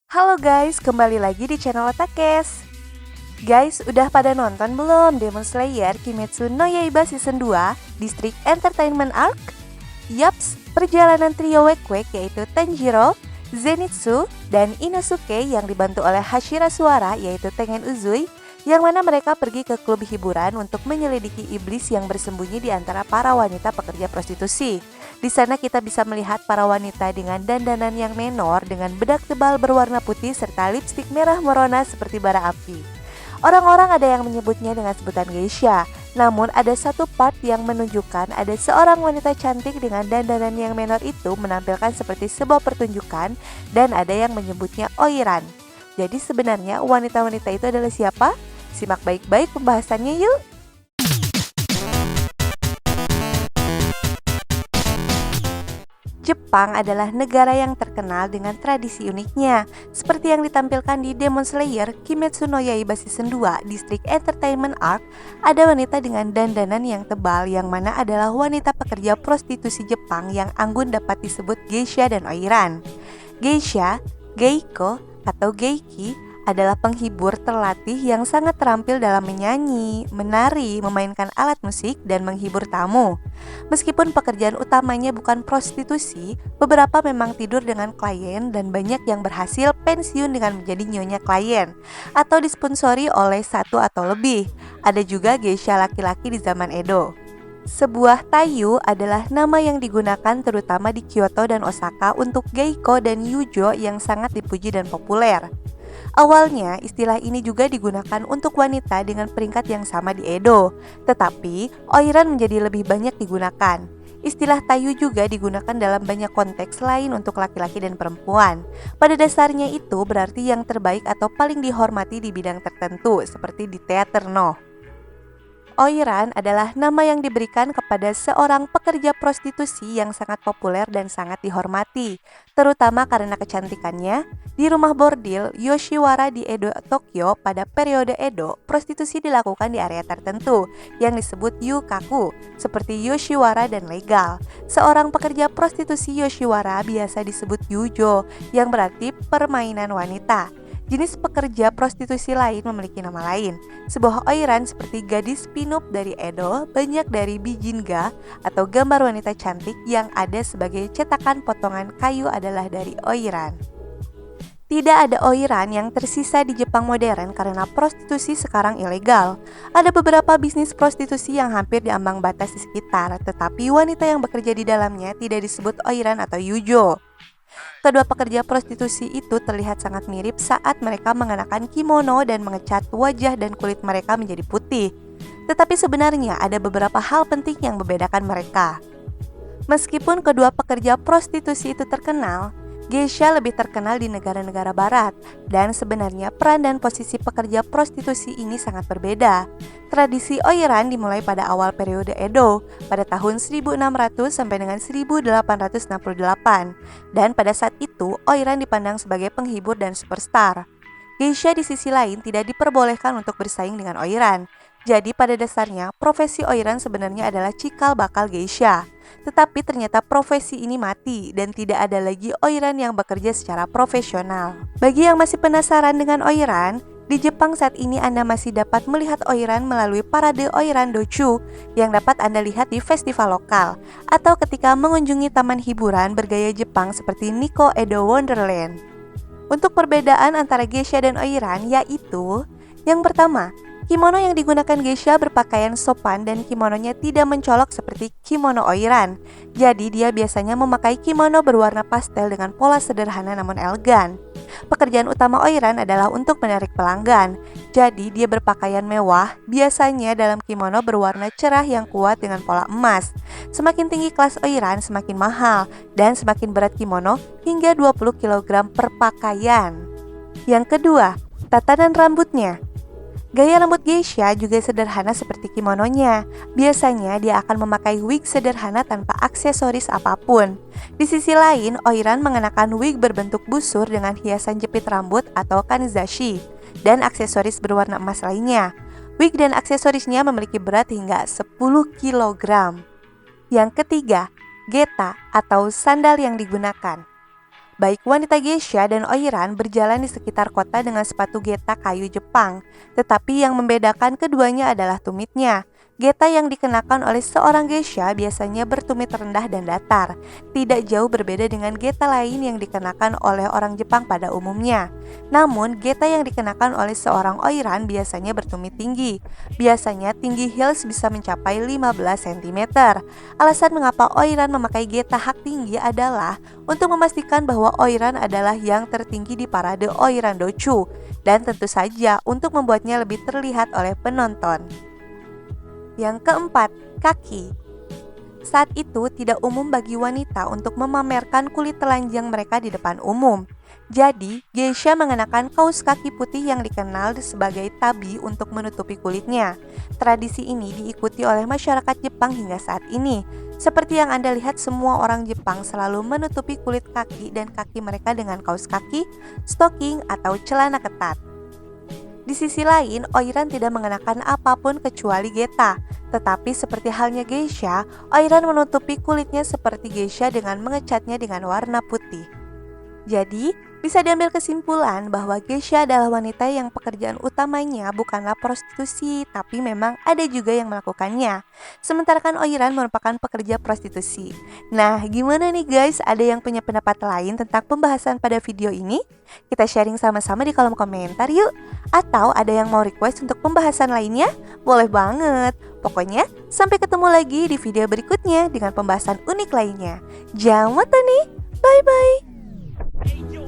Halo guys, kembali lagi di channel Otakes. Guys, udah pada nonton belum Demon Slayer Kimetsu no Yaiba Season 2 District Entertainment Arc? Yaps, perjalanan trio Wek-Wek yaitu Tanjiro, Zenitsu, dan Inosuke yang dibantu oleh Hashira Suara yaitu Tengen Uzui, yang mana mereka pergi ke klub hiburan untuk menyelidiki iblis yang bersembunyi di antara para wanita pekerja prostitusi. Di sana kita bisa melihat para wanita dengan dandanan yang menor dengan bedak tebal berwarna putih serta lipstik merah merona seperti bara api. Orang-orang ada yang menyebutnya dengan sebutan geisha, namun ada satu part yang menunjukkan ada seorang wanita cantik dengan dandanan yang menor itu menampilkan seperti sebuah pertunjukan, dan ada yang menyebutnya oiran. Jadi sebenarnya wanita-wanita itu adalah siapa? Simak baik-baik pembahasannya yuk! Jepang adalah negara yang terkenal dengan tradisi uniknya, seperti yang ditampilkan di Demon Slayer Kimetsu no Yaiba Season 2 District Entertainment Arc. Ada wanita dengan dandanan yang tebal yang mana adalah wanita pekerja prostitusi Jepang yang anggun dapat disebut geisha dan oiran. Geisha, geiko, atau geiki adalah penghibur terlatih yang sangat terampil dalam menyanyi, menari, memainkan alat musik, dan menghibur tamu. Meskipun pekerjaan utamanya bukan prostitusi, beberapa memang tidur dengan klien dan banyak yang berhasil pensiun dengan menjadi nyonya klien atau disponsori oleh satu atau lebih. Ada juga geisha laki-laki di zaman Edo. Sebuah tayu adalah nama yang digunakan terutama di Kyoto dan Osaka untuk geiko dan yujo yang sangat dipuji dan populer. Awalnya, istilah ini juga digunakan untuk wanita dengan peringkat yang sama di Edo, tetapi oiran menjadi lebih banyak digunakan. Istilah tayu juga digunakan dalam banyak konteks lain untuk laki-laki dan perempuan. Pada dasarnya itu berarti yang terbaik atau paling dihormati di bidang tertentu, seperti di teater no. Oiran adalah nama yang diberikan kepada seorang pekerja prostitusi yang sangat populer dan sangat dihormati, terutama karena kecantikannya. Di rumah bordil Yoshiwara di Edo, Tokyo, pada periode Edo, prostitusi dilakukan di area tertentu yang disebut yukaku, seperti Yoshiwara dan legal. Seorang pekerja prostitusi Yoshiwara biasa disebut yujo, yang berarti permainan wanita. Jenis pekerja prostitusi lain memiliki nama lain. Sebuah oiran seperti gadis pinup dari Edo banyak dari bijinga atau gambar wanita cantik yang ada sebagai cetakan potongan kayu adalah dari oiran. Tidak ada oiran yang tersisa di Jepang modern karena prostitusi sekarang ilegal. Ada beberapa bisnis prostitusi yang hampir diambang batas di sekitar, tetapi wanita yang bekerja di dalamnya tidak disebut oiran atau yujo. Kedua pekerja prostitusi itu terlihat sangat mirip saat mereka mengenakan kimono dan mengecat wajah dan kulit mereka menjadi putih. Tetapi sebenarnya ada beberapa hal penting yang membedakan mereka. Meskipun kedua pekerja prostitusi itu terkenal, geisha lebih terkenal di negara-negara barat, dan sebenarnya peran dan posisi pekerja prostitusi ini sangat berbeda. Tradisi oiran dimulai pada awal periode Edo, pada tahun 1600 sampai dengan 1868, dan pada saat itu oiran dipandang sebagai penghibur dan superstar. Geisha di sisi lain tidak diperbolehkan untuk bersaing dengan oiran. Jadi pada dasarnya profesi oiran sebenarnya adalah cikal bakal geisha. Tetapi ternyata profesi ini mati dan tidak ada lagi oiran yang bekerja secara profesional. Bagi yang masih penasaran dengan oiran, di Jepang saat ini Anda masih dapat melihat oiran melalui parade oiran dochu yang dapat Anda lihat di festival lokal atau ketika mengunjungi taman hiburan bergaya Jepang seperti Nikko Edo Wonderland. Untuk perbedaan antara geisha dan oiran yaitu, yang pertama, kimono yang digunakan geisha berpakaian sopan dan kimononya tidak mencolok seperti kimono oiran. Jadi dia biasanya memakai kimono berwarna pastel dengan pola sederhana namun elegan. Pekerjaan utama oiran adalah untuk menarik pelanggan. Jadi dia berpakaian mewah, biasanya dalam kimono berwarna cerah yang kuat dengan pola emas. Semakin tinggi kelas oiran semakin mahal dan semakin berat kimono hingga 20 kg per pakaian. Yang kedua, tatanan rambutnya. Gaya rambut geisha juga sederhana seperti kimononya. Biasanya dia akan memakai wig sederhana tanpa aksesoris apapun. Di sisi lain, oiran mengenakan wig berbentuk busur dengan hiasan jepit rambut atau kanizashi dan aksesoris berwarna emas lainnya. Wig dan aksesorisnya memiliki berat hingga 10 kg. Yang ketiga, geta atau sandal yang digunakan. Baik wanita geisha dan oiran berjalan di sekitar kota dengan sepatu geta kayu Jepang, tetapi yang membedakan keduanya adalah tumitnya. Geta yang dikenakan oleh seorang geisha biasanya bertumit rendah dan datar, tidak jauh berbeda dengan geta lain yang dikenakan oleh orang Jepang pada umumnya. Namun, geta yang dikenakan oleh seorang oiran biasanya bertumit tinggi. Biasanya tinggi heels bisa mencapai 15 cm. Alasan mengapa oiran memakai geta hak tinggi adalah untuk memastikan bahwa oiran adalah yang tertinggi di parade Oiran Dochu, dan tentu saja untuk membuatnya lebih terlihat oleh penonton. Yang keempat, kaki. Saat itu tidak umum bagi wanita untuk memamerkan kulit telanjang mereka di depan umum. Jadi, geisha mengenakan kaus kaki putih yang dikenal sebagai tabi untuk menutupi kulitnya. Tradisi ini diikuti oleh masyarakat Jepang hingga saat ini. Seperti yang Anda lihat, semua orang Jepang selalu menutupi kulit kaki dan kaki mereka dengan kaus kaki, stocking, atau celana ketat. Di sisi lain, oiran tidak mengenakan apapun kecuali geta. Tetapi seperti halnya geisha, oiran menutupi kulitnya seperti geisha dengan mengecatnya dengan warna putih. Jadi, bisa diambil kesimpulan bahwa geisha adalah wanita yang pekerjaan utamanya bukanlah prostitusi, tapi memang ada juga yang melakukannya. Sementara kan oiran merupakan pekerja prostitusi. Nah, gimana nih guys? Ada yang punya pendapat lain tentang pembahasan pada video ini? Kita sharing sama-sama di kolom komentar yuk. Atau ada yang mau request untuk pembahasan lainnya? Boleh banget. Pokoknya, sampai ketemu lagi di video berikutnya dengan pembahasan unik lainnya. Jangan lupa nih. Bye-bye.